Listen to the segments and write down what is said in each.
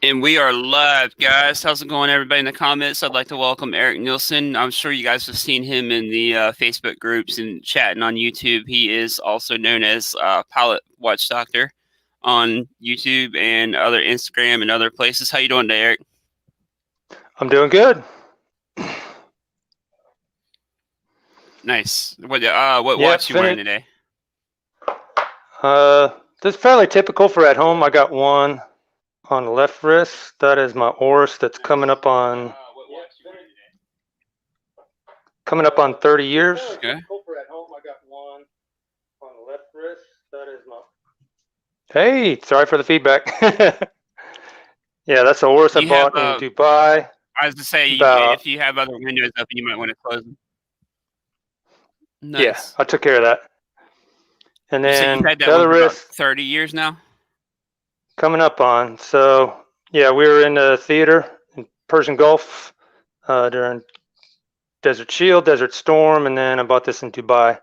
And we are live, guys. How's it going, everybody in the comments? I'd like to welcome Eric Neilsen. I'm sure you guys have seen him in the Facebook groups and chatting on YouTube. He is also known as Pilot Watch Doctor on YouTube and other Instagram and other places. How you doing today, Eric? I'm doing good. Nice. What watch you wearing today? This is fairly typical for at home. I got one on the left wrist. That is my Oris that's coming up on 30 years. Okay. Hey, sorry for the feedback. Yeah, that's the Oris I bought in Dubai. I was to say, if you have other windows open, you might want to close them. Nice. Yeah, I took care of that. And then so you've had that the other wrist, 30 years now? Coming up on. So, yeah, we were in the theater in Persian Gulf during Desert Shield, Desert Storm, and then I bought this in Dubai,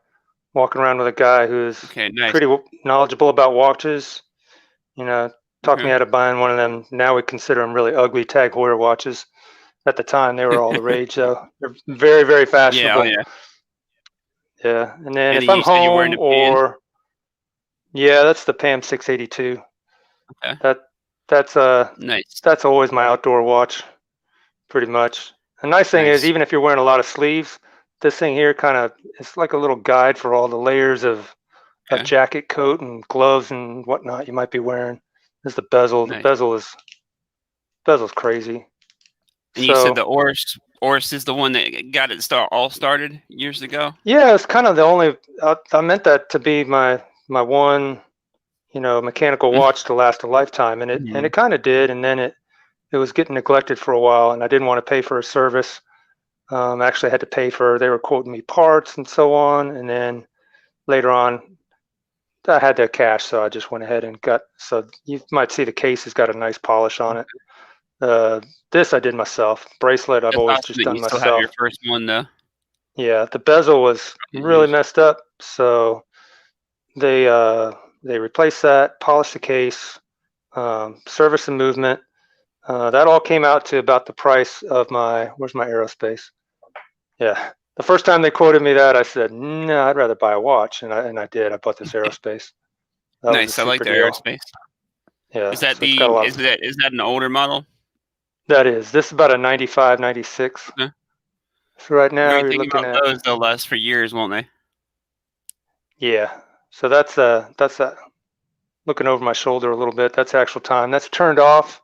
walking around with a guy who's pretty knowledgeable about watches. You know, talked me out of buying one of them. Now we consider them really ugly Tag Heuer watches. At the time, they were all the rage, though. They're very, very fashionable. Yeah. And then if I'm home yeah, that's the PAM 682. Okay. That's nice. That's always my outdoor watch, pretty much. The nice thing is, even if you're wearing a lot of sleeves, this thing here it's like a little guide for all the layers of jacket, coat, and gloves and whatnot you might be wearing. There's the bezel. The bezel's crazy. And you said the Oris is the one that got it all started years ago? Yeah, it's kind of the only. I meant that to be my one, mechanical watch to last a lifetime, and it kind of did. And then it was getting neglected for a while, and I didn't want to pay for a service. Actually, I had to pay they were quoting me parts and so on. And then later on, I had the cash, so I just went ahead and got. So you might see the case has got a nice polish on it. This I did myself. Bracelet I've always just done myself. You still have your first one though. Yeah, the bezel was really messed up, so they replaced that, polished the case, service and movement. That all came out to about the price of where's my aerospace? Yeah, the first time they quoted me that, I said, no, I'd rather buy a watch, and I did. I bought this aerospace. Nice, I like the aerospace. Yeah. Is that is that an older model? That is. This is about a 95, 96. Okay. So right now you're looking at those. They'll last for years, won't they? Yeah. So that's looking over my shoulder a little bit. That's actual time. That's turned off.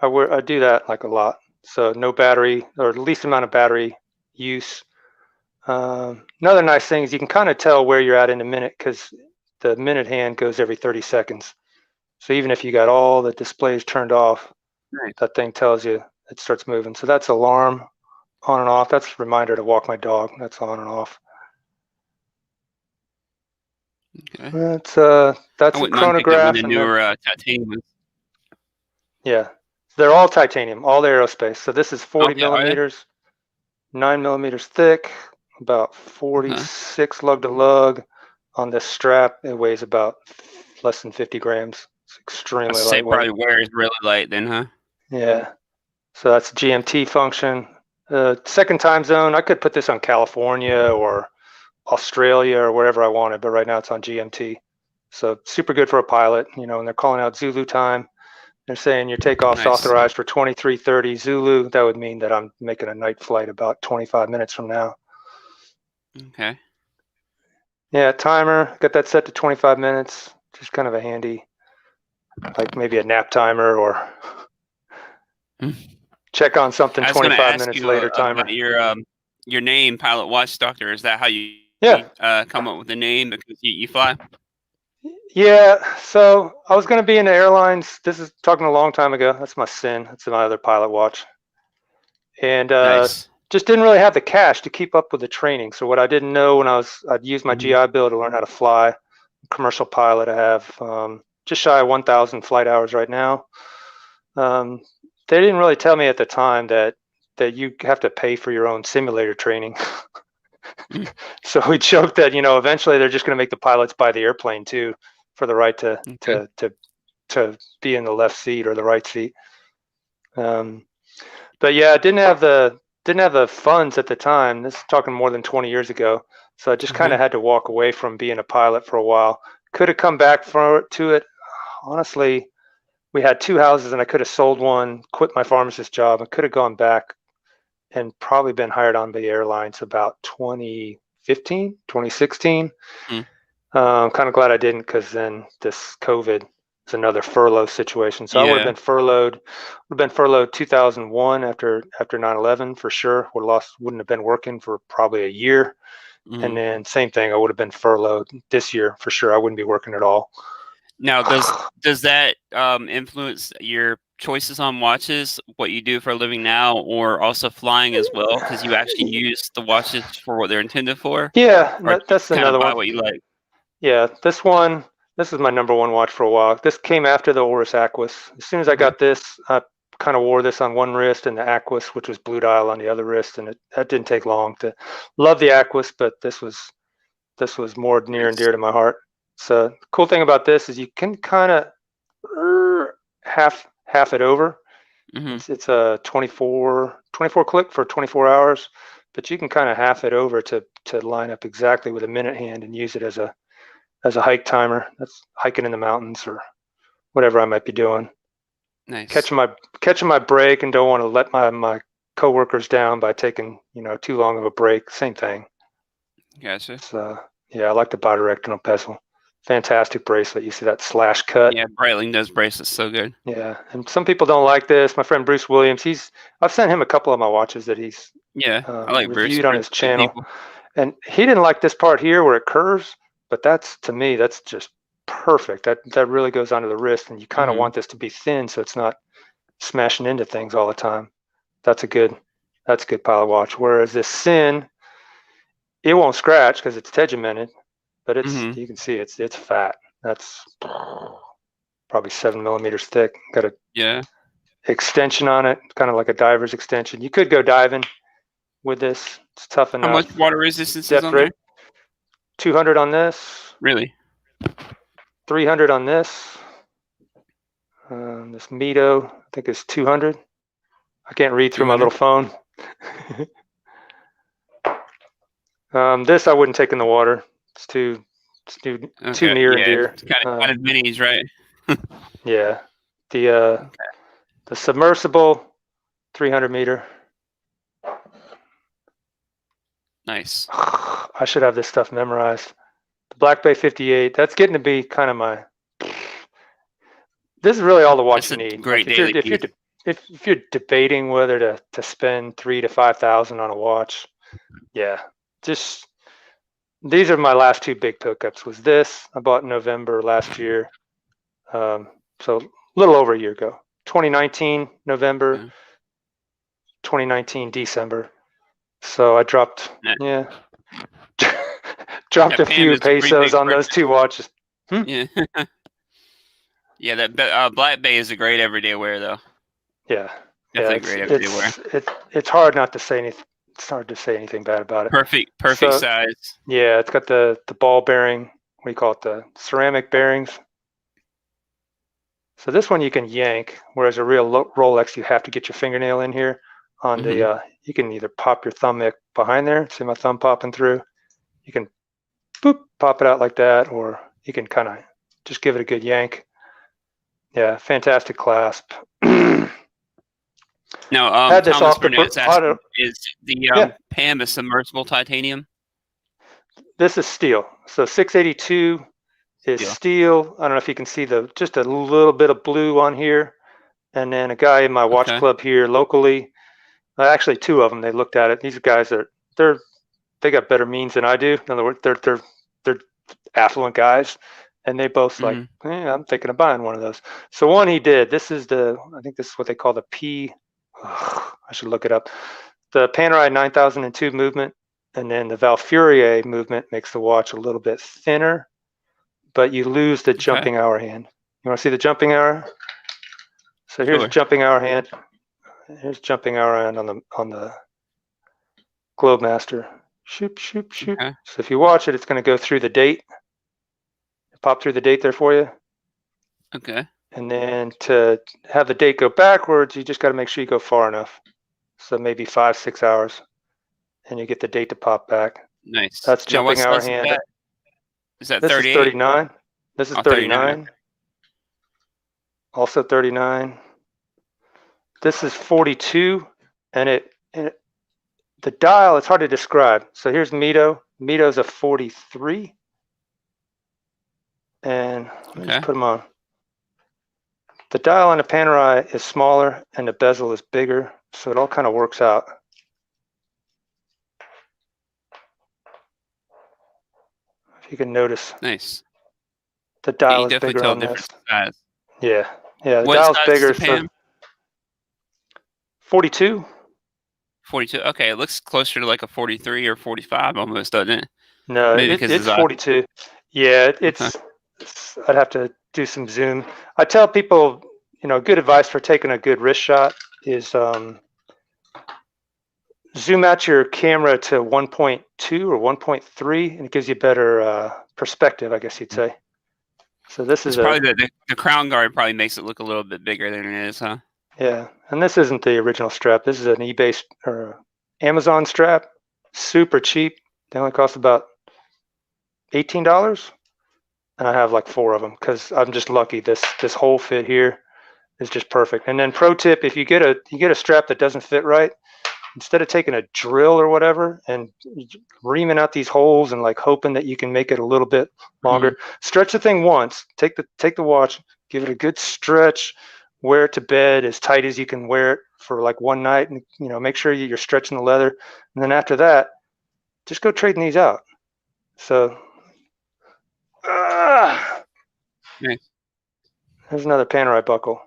I do that like a lot. So no battery, or the least amount of battery use. Another nice thing is you can kind of tell where you're at in a minute, because the minute hand goes every 30 seconds. So even if you got all the displays turned off, that thing tells you it starts moving. So that's alarm on and off. That's a reminder to walk my dog. That's on and off. Okay. That's a chronograph. The newer titanium. Yeah, they're all titanium, all the aerospace. So this is 40 millimeters, 9 millimeters thick, about 46 lug to lug. On this strap, it weighs about less than 50 grams. It's extremely lightweight. Probably wears really light then, huh? Yeah. So that's GMT function. Second time zone, I could put this on California or Australia or wherever I wanted, but right now it's on GMT. So super good for a pilot, and they're calling out Zulu time. They're saying your takeoff's authorized for 23:30 Zulu. That would mean that I'm making a night flight about 25 minutes from now. Okay. Yeah, timer, got that set to 25 minutes. Just kind of a handy, like maybe a nap timer or check on something 25 minutes later timer. Your name, Pilot Watch Doctor, is that how you come up with the name because you fly? Yeah, so I was going to be in the airlines. This is talking a long time ago. That's my sin. That's my other pilot watch. And just didn't really have the cash to keep up with the training. So what I didn't know when I'd use my GI Bill to learn how to fly. Commercial pilot, I have just shy of 1,000 flight hours right now. They didn't really tell me at the time that you have to pay for your own simulator training. So we joked that eventually they're just going to make the pilots buy the airplane too, for the right to be in the left seat or the right seat. But yeah, didn't have the funds at the time. This is talking more than 20 years ago. So I just kind of had to walk away from being a pilot for a while. Could have come back to it. Honestly, we had 2 houses and I could have sold one, quit my pharmacist job, and could have gone back and probably been hired on the airlines about 2015, 2016. I'm kind of glad I didn't, because then this COVID is another furlough situation. So I would have been furloughed. 2001 after 9/11 for sure. Wouldn't have been working for probably a year. And then same thing, I would have been furloughed this year for sure. I wouldn't be working at all. Now, does that influence your choices on watches, what you do for a living now, or also flying as well? Because you actually use the watches for what they're intended for. Yeah, that's kind another of buy one. what you like. Yeah, this is my number one watch for a while. This came after the Oris Aquis. As soon as I got this, I kind of wore this on one wrist and the Aquis, which was blue dial, on the other wrist, and that didn't take long to love the Aquis, but this was more near and dear to my heart. So the cool thing about this is you can kind of half it over. It's a 24 click for 24 hours, but you can kind of half it over to line up exactly with a minute hand and use it as a hike timer. That's hiking in the mountains or whatever I might be doing. Nice. Catching my break and don't want to let my coworkers down by taking too long of a break. Same thing. Gotcha. So yeah, I like the bidirectional bezel. Fantastic bracelet. You see that slash cut? Yeah, Breitling does bracelets so good. Yeah, and some people don't like this. My friend Bruce Williams, I've sent him a couple of my watches that he's I like reviewed Bruce. on his channel, and he didn't like this part here where it curves. But to me, that's just perfect. That really goes onto the wrist, and you kind of want this to be thin so it's not smashing into things all the time. That's a good pilot watch. Whereas this Sin, it won't scratch because it's tegimented, but you can see it's fat. That's probably 7 millimeters thick. Got a extension on it, kind of like a diver's extension. You could go diving with this. It's tough enough. How much water resistance is on there? 200 on this. Really? 300 on this. This Mito, I think, is 200. I can't read through my little phone. This I wouldn't take in the water. It's too near and dear. It's kind of minis, right? Yeah. The submersible, 300 meter. Nice. I should have this stuff memorized. The Black Bay 58. That's getting to be kind of my. This is really all the watch you need. Great if you're debating whether to spend $3,000 to $5,000 on a watch, yeah, just these are my last 2 big pickups. Was this I bought in November last year, so a little over a year ago. 2019 November, 2019 December. So I dropped dropped a few pesos on those 2 watches. Yeah. Yeah, that Black Bay is a great everyday wear, though. Yeah, definitely great everyday wear. It's hard not to say anything. It's hard to say anything bad about it. Perfect size. Yeah, it's got the ball bearing. What do you call it? The ceramic bearings. So this one you can yank, whereas a real Rolex you have to get your fingernail in here. On the you can either pop your thumb behind there. See my thumb popping through. You can pop it out like that, or you can kind of just give it a good yank. Yeah, fantastic clasp. Now, had this Thomas off Burnett's asking, is the PAM a submersible titanium? This is steel. So 682 is steel. I don't know if you can see just a little bit of blue on here. And then a guy in my watch club here locally, actually 2 of them, they looked at it. These guys they got better means than I do. In other words, they're affluent guys. And they both like, I'm thinking of buying one of those. So one he did. I think this is what they call the P. I should look it up. The Panerai 9002 movement, and then the Valfurie movement makes the watch a little bit thinner, but you lose the jumping hour hand. You want to see the jumping hour? So here's a jumping hour hand. Here's jumping hour hand on the Globemaster. Shoop, shoop, shoop. Okay. So if you watch it, it's going to go through the date. Pop through the date there for you. Okay. And then to have the date go backwards, you just got to make sure you go far enough. So maybe 5, 6 hours, and you get the date to pop back. Nice. That's Now, jumping what's hour less than hand. that? Is that This is 38? 39. This is Oh, 39. Okay. Also 39. This is 42, and the dial, it's hard to describe. So here's Mito. Mito's a 43. And let me just put them on. The dial on the Panerai is smaller and the bezel is bigger, so it all kind of works out. If you can notice. Nice. The dial is bigger on this. Size. Yeah, the What dial's size bigger. Is the Pam? So 42. 42. Okay, it looks closer to like a 43 or 45 almost, doesn't it? No, it's 42. Yeah, it's I'd have to do some zoom. I tell people, good advice for taking a good wrist shot is zoom out your camera to 1.2 or 1.3, and it gives you better perspective, I guess you'd say. So this is probably the crown guard probably makes it look a little bit bigger than it is, huh? Yeah, and this isn't the original strap. This is an eBay or Amazon strap, super cheap. They only cost about $18, and I have like 4 of them because I'm just lucky. This whole fit here is just perfect. And then pro tip: if you get a strap that doesn't fit right, instead of taking a drill or whatever and reaming out these holes and like hoping that you can make it a little bit longer, stretch the thing once. Take the watch, give it a good stretch. Wear it to bed as tight as you can wear it for like one night, and make sure you're stretching the leather. And then after that, just go trading these out. So Nice. There's another Panerai buckle,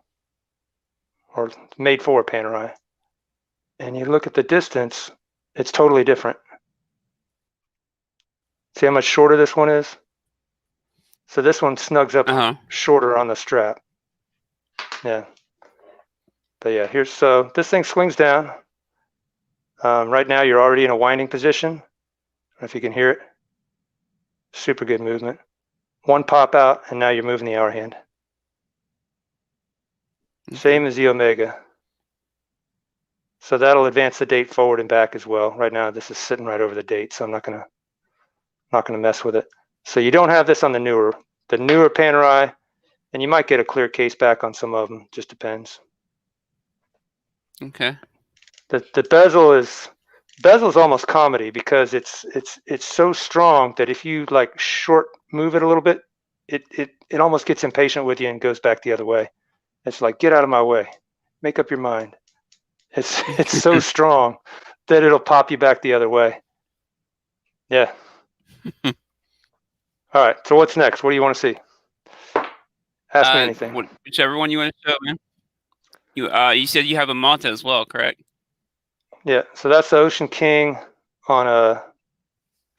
or made for Panerai. And you look at the distance, it's totally different. See how much shorter this one is? So this one snugs up shorter on the strap. Yeah. But yeah, so this thing swings down. Right now you're already in a winding position. I don't know if you can hear it. Super good movement. One pop out, and now you're moving the hour hand. Same as the Omega. So that'll advance the date forward and back as well. Right now this is sitting right over the date, so I'm not gonna mess with it. So you don't have this on the newer Panerai, and you might get a clear case back on some of them. Just depends. Okay. The bezel's almost comedy because it's so strong that if you like short move it a little bit, it almost gets impatient with you and goes back the other way. It's like, get out of my way, make up your mind. It's so strong that it'll pop you back the other way. Yeah. All right. So what's next? What do you want to see? Ask me anything. Whichever one you want to show, man. You said you have a Manta as well, correct? Yeah. So that's the Ocean King on a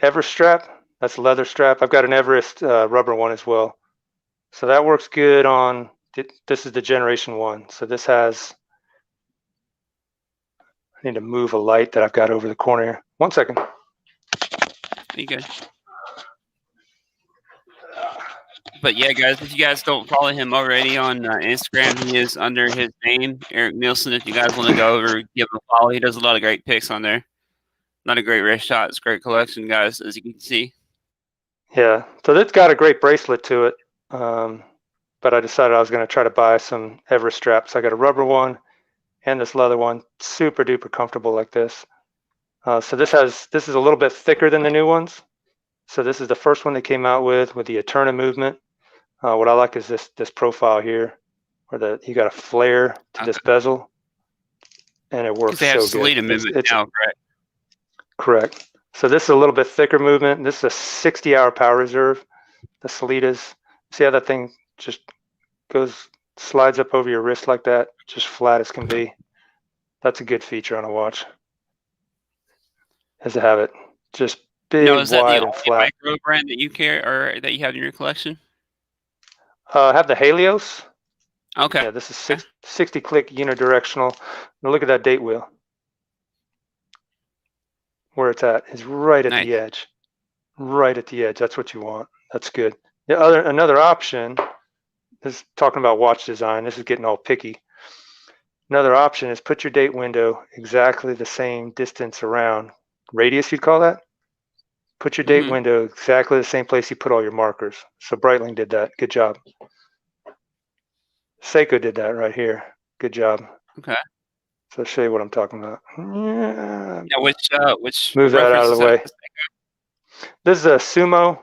Everest strap. That's a leather strap. I've got an Everest rubber one as well. So that works good on. This is the Generation 1. So this has. I need to move a light that I've got over the corner here. 1 second. You good? But yeah, guys, if you guys don't follow him already on Instagram, he is under his name, Eric Neilsen. If you guys want to go over, give him a follow. He does a lot of great pics on there. Not a great wrist shot. It's a great collection, guys, as you can see. Yeah, so it's got a great bracelet to it. But I decided I was going to try to buy some Everest straps. I got a rubber one and this leather one, super duper comfortable like this. So this is a little bit thicker than the new ones. So this is the first one they came out with the Eterna movement. What I like is this profile here, where you got a flare to this bezel, and it works so good. They have Salida movement now, correct? Correct. So this is a little bit thicker movement. This is a 60-hour power reserve. The Salidas. See how that thing just slides up over your wrist like that, just flat as can be. That's a good feature on a watch. As to have it just big, wide, and flat. Micro brand that you carry or that you have in your collection? I have the Helios. Okay. Yeah, this is 60 click unidirectional. Now look at that date wheel. Where it's at is right at the edge. Right at the edge. That's what you want. That's good. The another option This is talking about watch design. This is getting all picky. Another option is put your date window exactly the same distance around. Radius, you'd call that? Put your date window exactly the same place you put all your markers. So Breitling did that. Good job. Seiko did that right here. Good job. Okay. So I'll show you what I'm talking about. Yeah, which move that out of the way. This is a Sumo.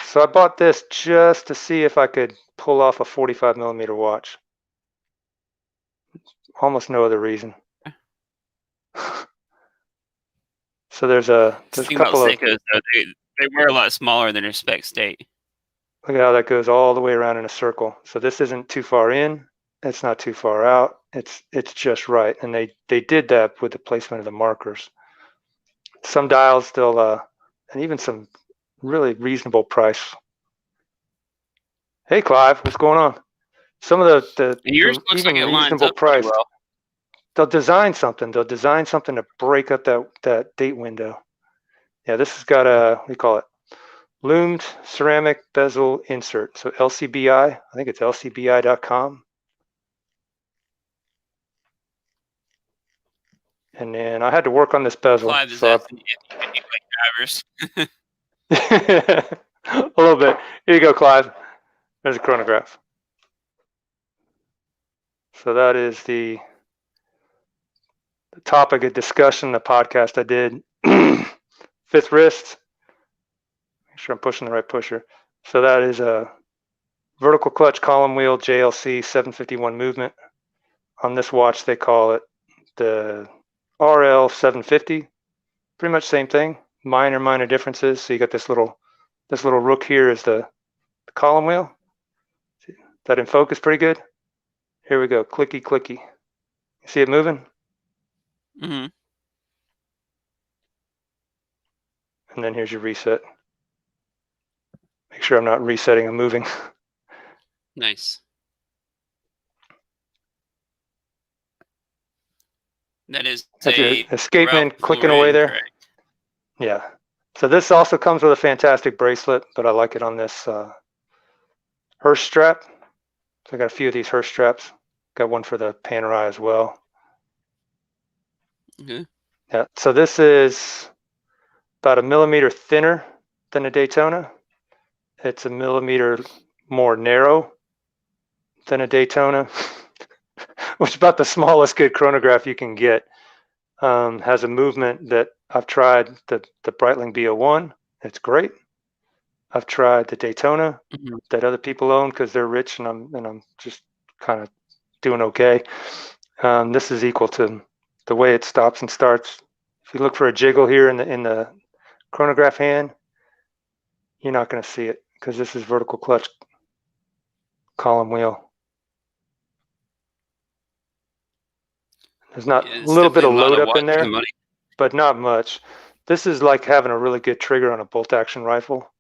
So I bought this just to see if I could pull off a 45 millimeter watch. Almost no other reason. So there's a couple of Seikos, they were a lot smaller than their spec state. Look at how that goes all the way around in a circle. So this isn't too far in. It's not too far out. It's just right. And they did that with the placement of the markers. Some dials still, and even some really reasonable price. Hey, Clive, what's going on? Some of the even like reasonable price. Well. They'll design something. They'll design something to break up that date window. Yeah, this has got a, what do you call it? Loomed ceramic bezel insert. So LCBI, I think it's lcbi.com. And then I had to work on this bezel. Clive is asking if you can do like divers. A little bit. Here you go, Clive. There's a chronograph. So that is the topic of discussion, the podcast I did. Fifth wrist. Make sure I'm pushing the right pusher. So that is a vertical clutch column wheel JLC 751 movement. On this watch, they call it the RL 750. Pretty much same thing. Minor differences. So you got this little rook here is the column wheel. See that in focus pretty good. Here we go. Clicky, clicky. You see it moving? Mm-hmm. And then here's your reset. Make sure I'm not resetting and moving. Nice. That is a escapement clicking away there. Correct. Yeah. So this also comes with a fantastic bracelet, but I like it on this Hirsch strap. So I got a few of these Hirsch straps. Got one for the Panerai as well. Mm-hmm. Yeah. So this is about 1 millimeter thinner than a Daytona. It's 1 millimeter more narrow than a Daytona, which is about the smallest good chronograph you can get. Has a movement that I've tried, the Breitling B01. It's great. I've tried the Daytona that other people own because they're rich, and I'm just kind of doing okay. This is equal to the way it stops and starts. If you look for a jiggle here in the chronograph hand, you're not going to see it because this is vertical clutch column wheel. There's not a little bit of load up in there, but not much. This is like having a really good trigger on a bolt action rifle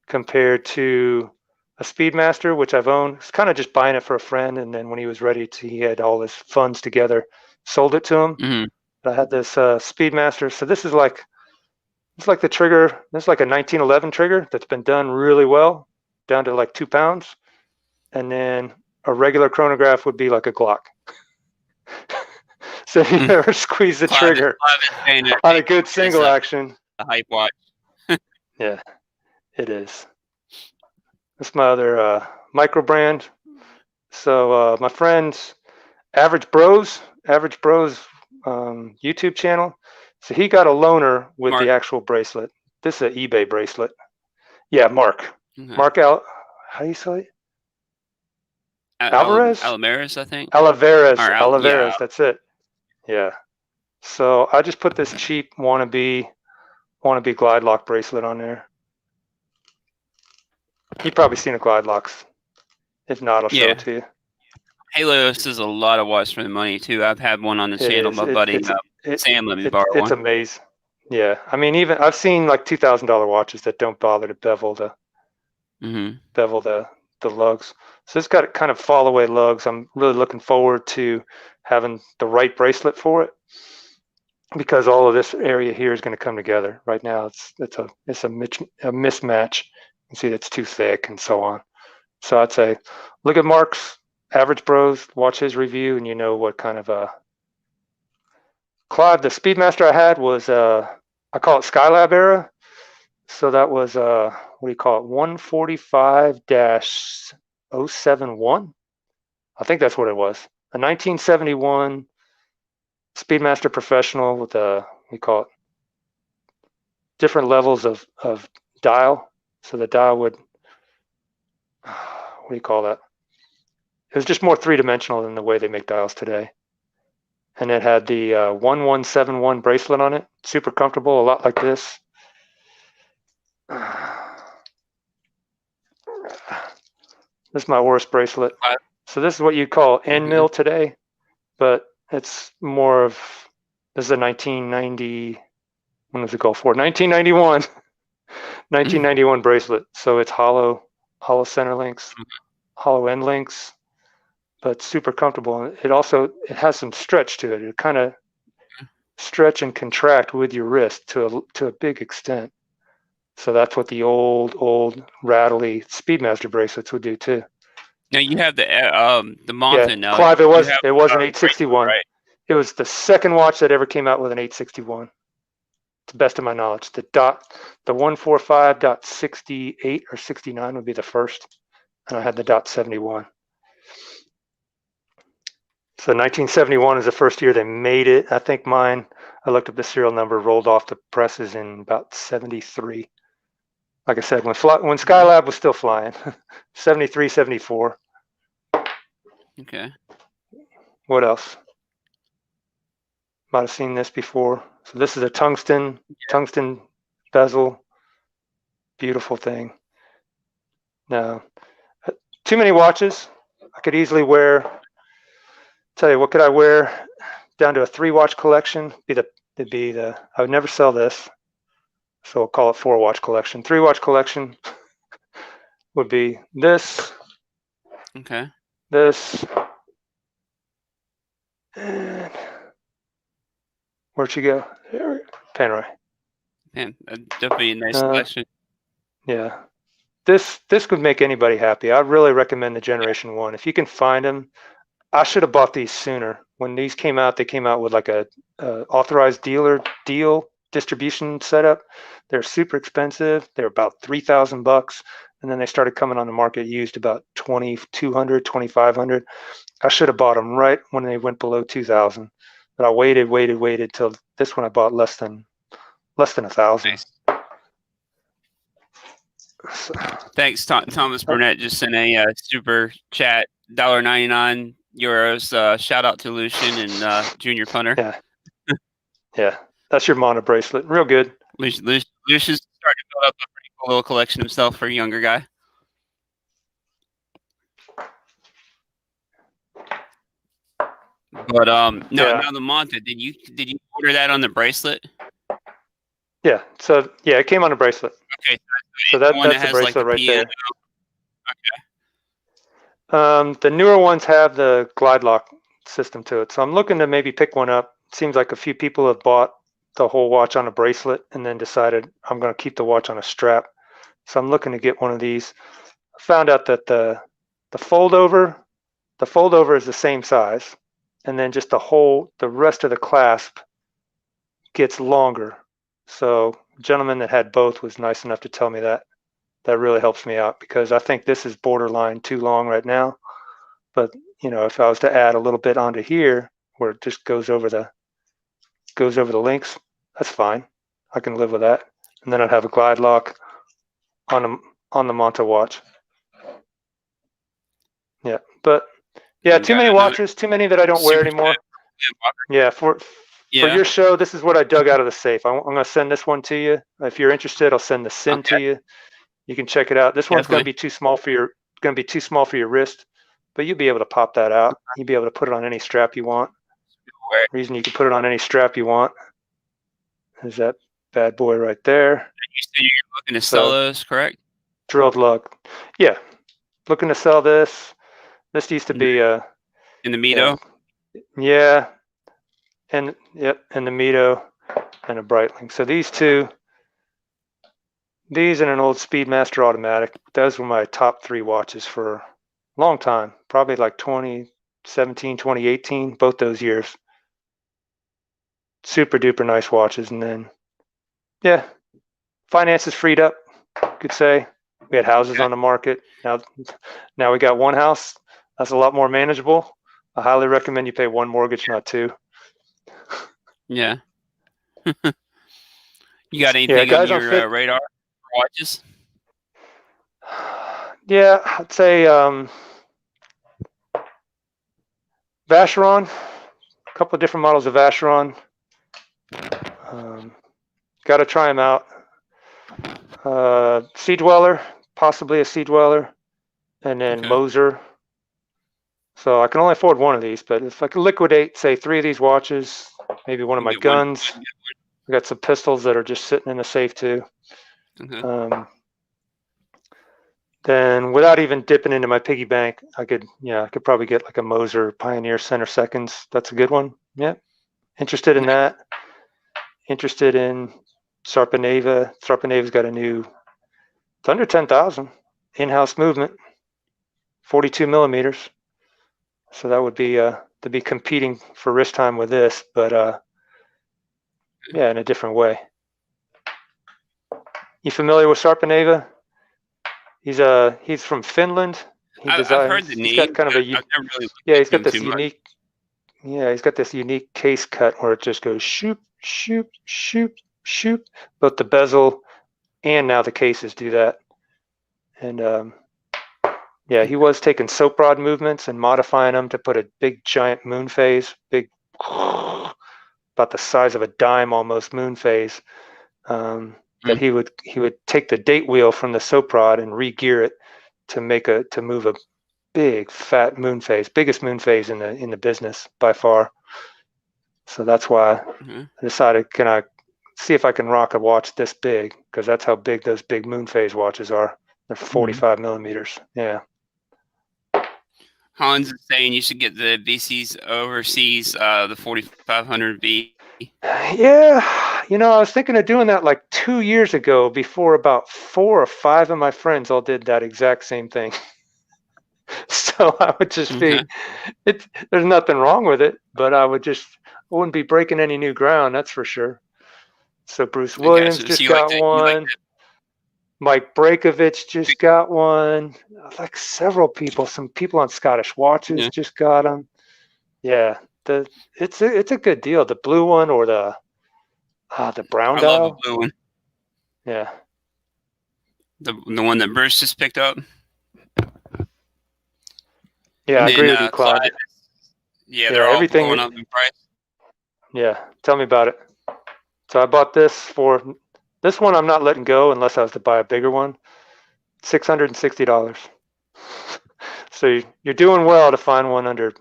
compared to a Speedmaster, which I've owned. It's kind of just buying it for a friend, and then when he was ready to, he had all his funds together, sold it to him. Mm-hmm. But I had this Speedmaster. So this is like, it's like the trigger. This is like a 1911 trigger that's been done really well, down to like 2 pounds. And then a regular chronograph would be like a Glock. So if you ever squeeze the trigger on a good single action. A hype watch. Yeah, it is. That's my other micro brand. So my friend's Average Bros YouTube channel. So he got a loaner with the actual bracelet. This is an eBay bracelet. Yeah, Mark. Mm-hmm. Mark how do you say it? Alvarez? Alvarez, I think. Alvarez, yeah. That's it. Yeah. So I just put this cheap wannabe glide lock bracelet on there. You've probably seen a glide locks. If not, I'll show it to you. Halos is a lot of watch for the money too. I've had one on the channel. My buddy Sam let me borrow one. It's amazing. Yeah, I mean, even I've seen like $2,000 watches that don't bother to bevel the lugs. So it's got kind of fall away lugs. I'm really looking forward to having the right bracelet for it, because all of this area here is going to come together. Right now, it's a mismatch. You can see that's too thick and so on. So I'd say look at Mark's Average Bros, watch his review, and you know what kind of Clive, the Speedmaster I had was I call it Skylab era. So that was what do you call it? 145-071. I think that's what it was. A 1971 Speedmaster Professional with we call it different levels of dial. So the dial would, what do you call that? It was just more three-dimensional than the way they make dials today. And it had the 1171 bracelet on it. Super comfortable, a lot like this. This is my worst bracelet. So this is what you call end mill today, but it's more of, this is a 1990, when was it called for? 1991. 1991 bracelet. So it's hollow center links, hollow end links, but super comfortable. It also, it has some stretch to it. It kind of stretch and contract with your wrist to a big extent. So that's what the old rattly Speedmaster bracelets would do too. Now you have the Manta. Yeah, Now Clive, it was an 861. bracelet, right? It was the second watch that ever came out with an 861. To the best of my knowledge, the 145.68 or 69 would be the first, and I had the .71. So 1971 is the first year they made it. I think mine, I looked up the serial number, rolled off the presses in about 73. Like I said, when Skylab was still flying, 73, 74. Okay. What else? Might have seen this before. So this is a tungsten bezel. Beautiful thing. Now, too many watches. I could easily wear, tell you, what could I wear down to a 3-watch collection? I would never sell this. So we'll call it 4-watch collection. 3-watch collection would be this. Okay. This. And where'd you go? There, Panerai. Man, definitely a nice selection. Yeah. This could make anybody happy. I really recommend the Generation 1. If you can find them, I should have bought these sooner. When these came out, they came out with like a authorized dealer deal distribution setup. They're super expensive. They're about $3,000, and then they started coming on the market used about $2,200, $2,500. I should have bought them right when they went below 2,000, but I waited till this one I bought less than 1,000. Nice. So, thanks, Thomas Burnett just sent a super chat, €1.99. Shout out to Lucian and Junior Punter. Yeah, yeah, that's your Manta bracelet. Real good. Lucian's starting to build up a pretty cool little collection himself for a younger guy. But now the Manta, did you order that on the bracelet? Yeah. So yeah, it came on a bracelet. Okay. So that's the bracelet right there. Okay. The newer ones have the glide lock system to it. So I'm looking to maybe pick one up. It seems like a few people have bought the whole watch on a bracelet and then decided I'm going to keep the watch on a strap. So I'm looking to get one of these. I found out that the fold over is the same size, and then just the rest of the clasp gets longer. So gentleman that had both was nice enough to tell me that. That really helps me out because I think this is borderline too long right now. But you know, if I was to add a little bit onto here where it just goes over the links, that's fine. I can live with that. And then I'd have a glide lock on the Manta watch. Yeah, but yeah, too many watches, too many that I don't wear anymore. Yeah, for your show, this is what I dug out of the safe. I'm going to send this one to you. If you're interested, I'll send the SIN to you. You can check it out. This one's going to be too small for your wrist, but you'll be able to pop that out. You'll be able to put it on any strap you want. The reason you can put it on any strap you want is that bad boy right there. You said you're looking to sell those, correct? Drilled lug. Yeah, looking to sell this. This used to be in the Mito. Yeah, and the Mito and a Breitling. So these two, These and an old Speedmaster automatic. Those were my top 3 watches for a long time, probably like 2017, 2018, both those years. Super duper nice watches. And then, yeah, finances freed up, could say. We had houses on the market. Now we got one house. That's a lot more manageable. I highly recommend you pay one mortgage, not 2. Yeah. You got anything on your radar for watches? Yeah, I'd say Vacheron. A couple of different models of Vacheron. Got to try them out. Sea Dweller, possibly a Sea Dweller, and then Moser. So I can only afford one of these, but if I could liquidate, say, 3 of these watches, maybe one of my guns. I got some pistols that are just sitting in the safe too. Then without even dipping into my piggy bank, I could probably get like a Moser Pioneer Center Seconds. That's a good one. Yeah. Interested in that. Interested in Sarpaneva. Sarpaneva's got a new, it's under 10,000 in-house movement, 42 millimeters. So that would be to be competing for wrist time with this, but yeah, in a different way. You familiar with Sarpaneva? He's from Finland. I've heard the name. He's got kind of a he's got this unique. Yeah, he's got this unique case cut where it just goes shoop, shoop, shoop, shoop. Both the bezel and now the cases do that. And yeah, he was taking soap rod movements and modifying them to put a big giant moon phase, big, about the size of a dime almost moon phase. That he would take the date wheel from the soap rod and re-gear it to move a big fat moon phase, biggest moon phase in the business by far. So that's why I decided, can I see if I can rock a watch this big, because that's how big those big moon phase watches are. They're 45 millimeters. Yeah. Hans is saying you should get the VCs overseas, the 4500V. Yeah, I was thinking of doing that like 2 years ago, before about 4 or 5 of my friends all did that exact same thing. So I would just be, there's nothing wrong with it, but I wouldn't be breaking any new ground, that's for sure. So Bruce Williams just got one. Mike Breakovich just got one. Like several people, some people on Scottish Watches just got them. Yeah, it's a good deal. The blue one or the brown dial. I love the blue one. Yeah. The one that Bruce just picked up. Yeah, I agree with you, Clyde. Yeah, they're all blowing up in price. Yeah, tell me about it. So I bought this one. I'm not letting go unless I was to buy a bigger one. $660. So you're doing well to find one under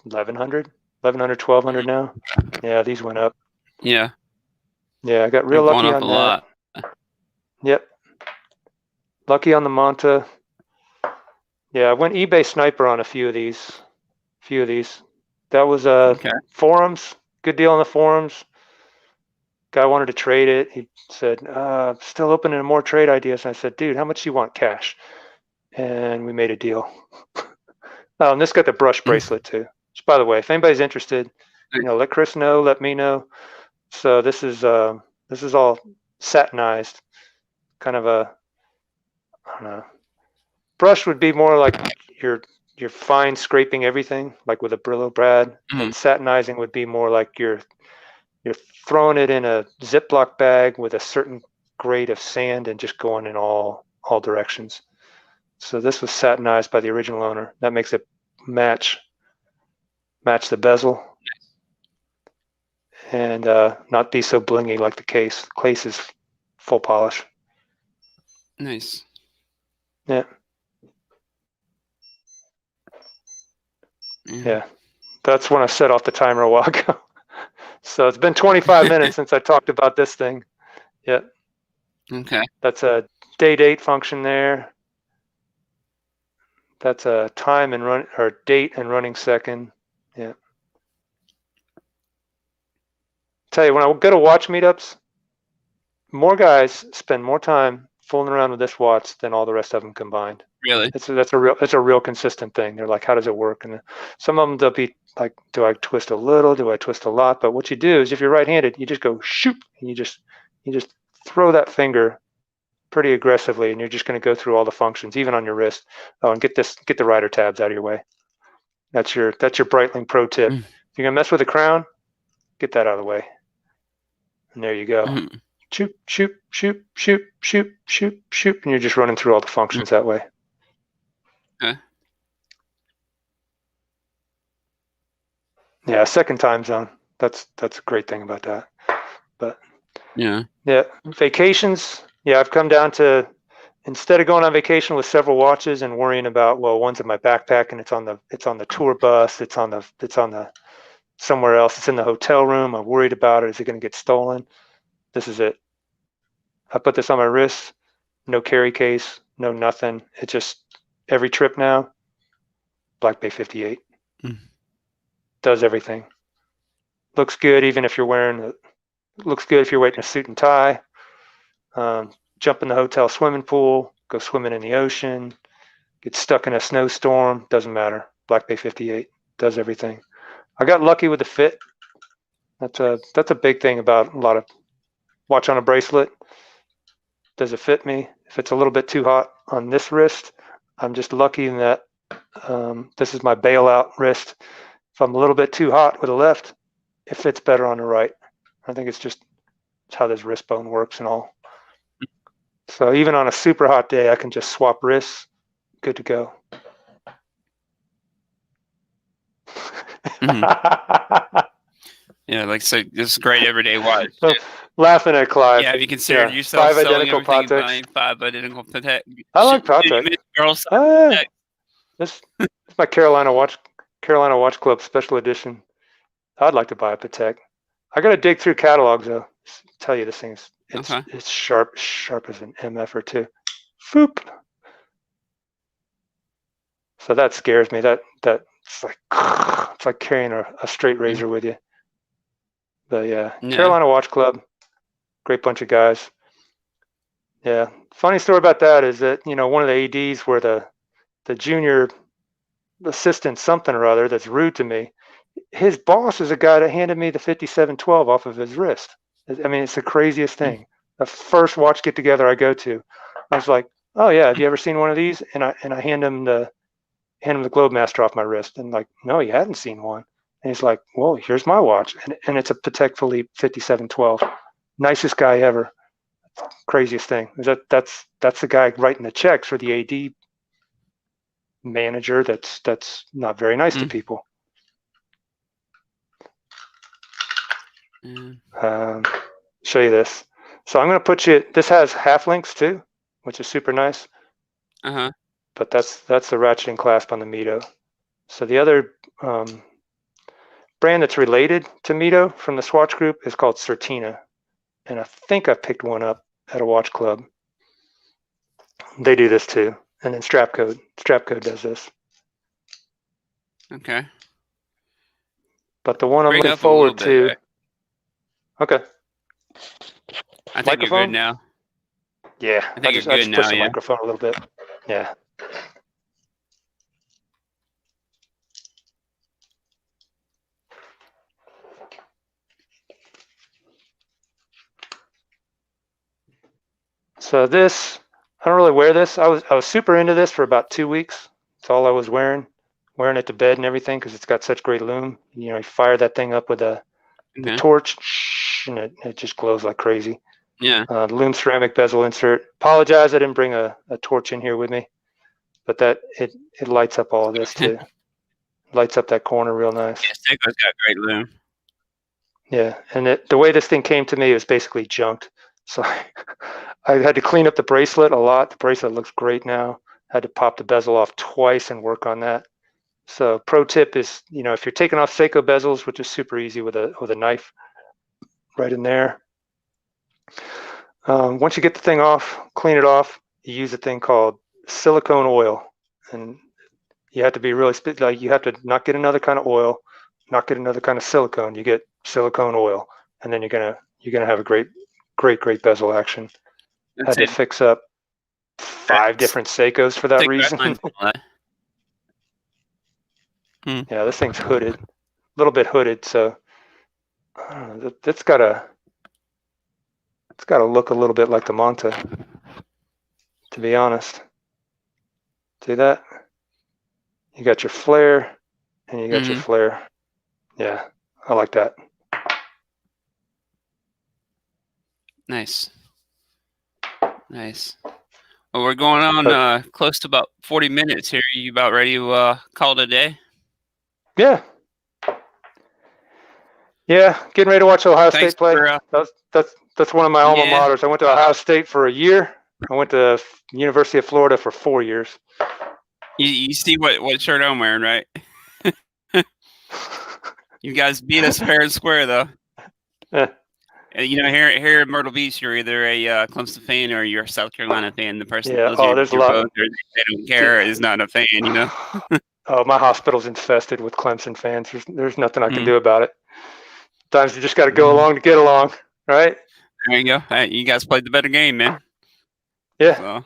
1,100, 1,200 now. Yeah, these went up. Yeah. Yeah, I got real lucky on that. A lot. Yep. Lucky on the Manta. Yeah, I went eBay sniper on a few of these. That was forums. Good deal on the forums. Guy wanted to trade it. He said, still open to more trade ideas. And I said, dude, how much do you want cash? And we made a deal. Oh, and this got the brush bracelet too. Which, by the way, if anybody's interested, let Chris know, let me know. So this is all satinized, kind of a, I don't know. Brush would be more like you're fine scraping everything, like with a Brillo brad. And satinizing would be more like you're throwing it in a Ziploc bag with a certain grade of sand and just going in all directions. So this was satinized by the original owner. That makes it match the bezel and not be so blingy like the case. The case is full polish. Nice. Yeah. Yeah. That's when I set off the timer a while ago. So it's been 25 minutes since I talked about this thing. Yeah. Okay. That's a date function there. That's a time and run, or date and running second. Yeah. Tell you, when I go to watch meetups, more guys spend more time fooling around with this watch than all the rest of them combined. Really? It's a real consistent thing. They're like, how does it work? And some of them, they'll be like, do I twist a little? Do I twist a lot? But what you do is, if you're right-handed, you just go shoot, and you just throw that finger pretty aggressively, and you're just going to go through all the functions, even on your wrist. Oh, and get the rider tabs out of your way. That's your Breitling pro tip. If you're gonna mess with the crown, get that out of the way. And there you go. Shoot, shoot, shoot, shoot, shoot, shoot, shoot, and you're just running through all the functions that way. Okay. Yeah, second time zone. That's a great thing about that. But yeah, vacations. Yeah, I've come down to, instead of going on vacation with several watches and worrying about, well, one's in my backpack and it's on the tour bus, it's on the somewhere else, it's in the hotel room, I'm worried about it, is it going to get stolen? This is it. I put this on my wrist, no carry case, no nothing. It just, every trip now, Black Bay 58. Does everything. Looks good even if you're wearing, looks good if you're wearing a suit and tie. Jump in the hotel swimming pool, go swimming in the ocean, get stuck in a snowstorm, doesn't matter. Black Bay 58 does everything. I got lucky with the fit. That's a big thing about a lot of watch on a bracelet. Does it fit me? If it's a little bit too hot on this wrist, I'm just lucky in that this is my bailout wrist. If I'm a little bit too hot with the left, it fits better on the right. I think it's how this wrist bone works and all. So even on a super hot day, I can just swap wrists, good to go. Yeah, like, so this is great everyday watch. Laughing at Clive. Yeah, have you considered yourself 5 selling identical everything, Pateks. buying 5 identical Patek? I like Patek. This is my Carolina Watch Club special edition. I'd like to buy a Patek. I got to dig through catalogs though. Tell you, this thing's it's sharp as an MF or two. Foop. So that scares me. That's like carrying a straight razor with you. But yeah, Carolina Watch Club, great bunch of guys. Yeah, funny story about that is that, you know, one of the ADs were the junior assistant something or other that's rude to me. His boss is a guy that handed me the 5712 off of his wrist. I mean, it's the craziest thing. The first watch get together I go to, I was like, oh yeah, have you ever seen one of these? And I hand him the Globemaster off my wrist, and like, no, he hadn't seen one. And he's like, well, here's my watch, and it's a Patek Philippe 5712. Nicest guy ever. Craziest thing. That's the guy writing the checks for the AD manager that's not very nice to people. Show you this. So I'm going to put you, this has half links too, which is super nice. But that's the ratcheting clasp on the Mito. So the other brand that's related to Mito from the Swatch group is called Certina. And I think I picked one up at a watch club. They do this too. And then Strapcode does this. Okay. But the one I'm looking forward to. Okay. I think you're good now. Yeah. I think you're good now. Push the microphone a little bit. Yeah. So this, I don't really wear this. I was super into this for about 2 weeks. That's all I was wearing it to bed and everything because it's got such great lume. You know, you fire that thing up with the torch, and it just glows like crazy. Yeah. Lume ceramic bezel insert. Apologize, I didn't bring a torch in here with me, but it lights up all of this too. Lights up that corner real nice. Yeah, Seiko's got great lume. Yeah, and the way this thing came to me was basically junked. So I had to clean up the bracelet a lot. The bracelet looks great now. Had to pop the bezel off twice and work on that. So pro tip is, you know, if you're taking off Seiko bezels, which is super easy with a knife right in there. Once you get the thing off, clean it off, you use a thing called silicone oil. And you have to be really, you have to not get another kind of oil, not get another kind of silicone. You get silicone oil, and then you're gonna have a great bezel action. Had to fix up 5 different Seikos for that reason. Yeah, this thing's hooded, a little bit hooded, so I don't know, it's got to look a little bit like the Manta, to be honest. See that? You got your flare, and you got your flare. Yeah, I like that. Nice. Well, we're going on close to about 40 minutes here. Are you about ready to call it a day? Yeah. Yeah, getting ready to watch Ohio State play. That's one of my alma maters. I went to Ohio State for a year. I went to University of Florida for 4 years. You see what shirt I'm wearing, right? You guys beat us fair and square, though. You know, here in Myrtle Beach, you're either a Clemson fan or you're a South Carolina fan. The person that there's a lot. Both, they don't care is not a fan, you know. Oh, my hospital's infested with Clemson fans. There's nothing I can do about it. Sometimes you just got to go along to get along, right? There you go. Hey, you guys played the better game, man. Yeah. So.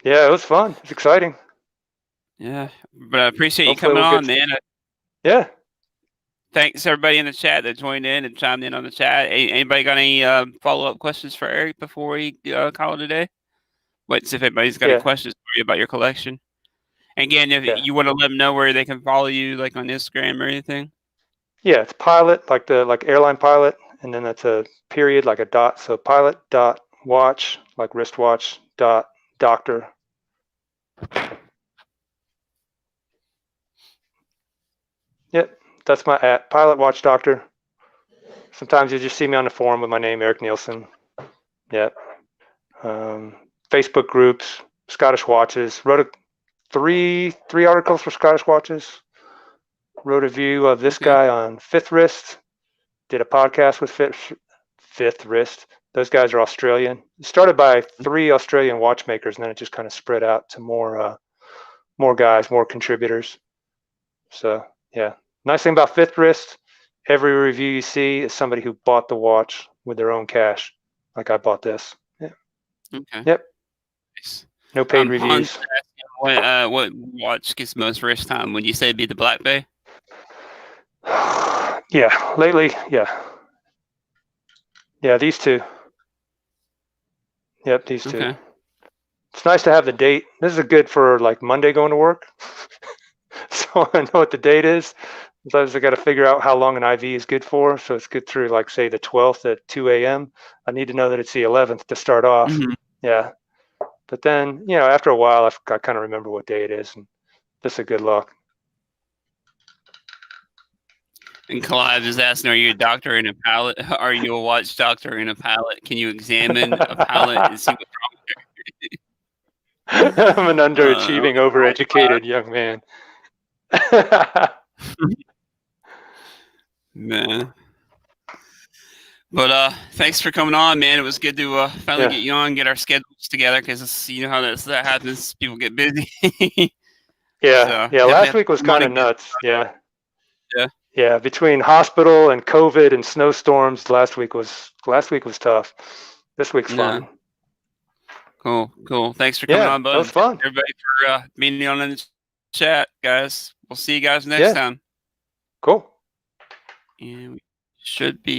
Yeah, it was fun. It's exciting. Yeah, but I appreciate you coming on, man. Yeah. Thanks everybody in the chat that joined in and chimed in on the chat. Anybody got any follow-up questions for Eric before we call it a day? Wait, see if anybody's got any questions for you about your collection. Again, if you want to let them know where they can follow you, like on Instagram or anything. Yeah, it's pilot, like airline pilot, and then that's a period, like a dot. So pilot.watch, like wristwatch, .doctor. Yep, that's my @ Pilot Watch Doctor. Sometimes you just see me on the forum with my name, Eric Neilsen. Yep. Facebook groups, Scottish Watches. Wrote three articles for Scottish Watches. Wrote a review of this guy on Fifth Wrist. Did a podcast with Fifth Wrist. Those guys are Australian. It started by 3 Australian watchmakers, and then it just kind of spread out to more guys, more contributors. So yeah, nice thing about Fifth Wrist, every review you see is somebody who bought the watch with their own cash, like I bought this. Yeah. Okay. Yep. Nice. No paid reviews. What watch gets most wrist time? Would you say it'd be the Black Bay? Yeah, lately, yeah. Yeah, these two. Yep, these two. It's nice to have the date. This is good for like Monday going to work. So I know what the date is. Sometimes I got to figure out how long an IV is good for. So it's good through like say the 12th at 2 a.m. I need to know that it's the 11th to start off. Yeah. But then, you know, after a while, I kind of remember what day it is, and this is a good look. And Clive is asking, are you a doctor in a palate? Are you a watch doctor in a palate? Can you examine a palate and see what's wrong with it? I'm an underachieving, overeducated young man. Man. But thanks for coming on, man. It was good to finally get you on, get our schedules together, because you know how that happens. People get busy. Yeah, so, last week was kind of nuts. Yeah. Between hospital and COVID and snowstorms, last week was tough. This week's fun. Cool. Thanks for coming on, bud. That was fun. Everybody for being on in the chat, guys. We'll see you guys next time. Cool. And we should be